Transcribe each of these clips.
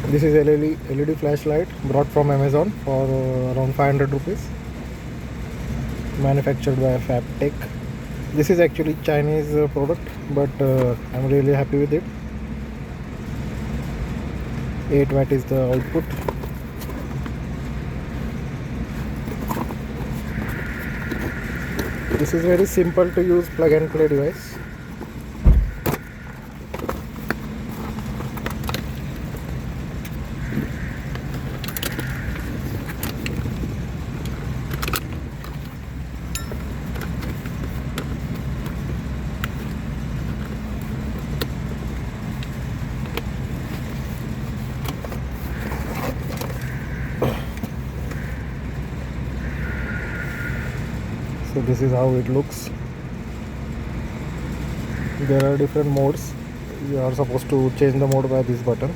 This is LED flashlight brought from Amazon for around 500 rupees. Manufactured by Fabtec. This is actually Chinese product, but I'm really happy with it. 8 watt is the output. This is very simple to use plug and play device. So this is how it looks. There are different modes. You are supposed to change the mode by this button.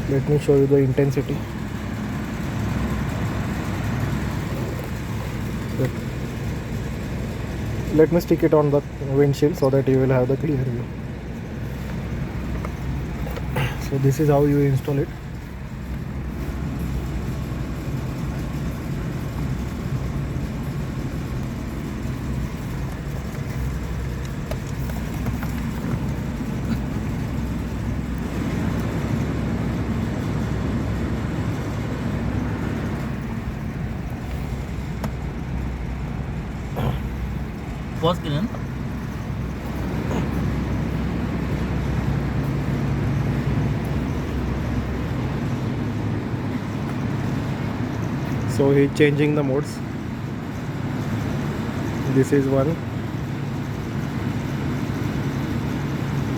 Let me show you the intensity. Let me stick it on the windshield so that you will have the clear view. So this is how you install it. Pause केलं ना. So he's changing the modes. This is one.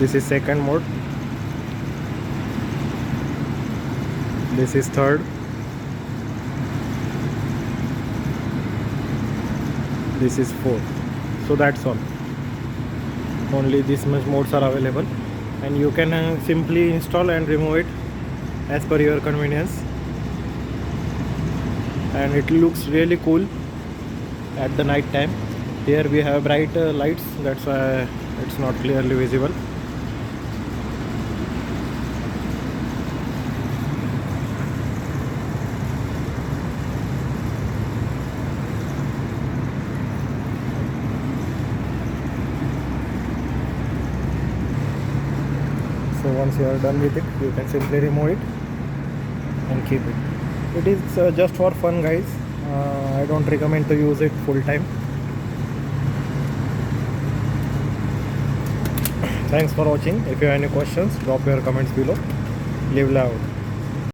This is second mode. This is third. This is fourth. So that's all. Only this much modes are available, and you can simply install and remove it as per your convenience. And it looks really cool at the night time. Here we have bright lights, that's why it's not clearly visible. So once you are done with it, you can simply remove it and keep it. It is just for fun, guys. I don't recommend to use it full time. Thanks for watching. If you have any questions, drop your comments below. Live loud.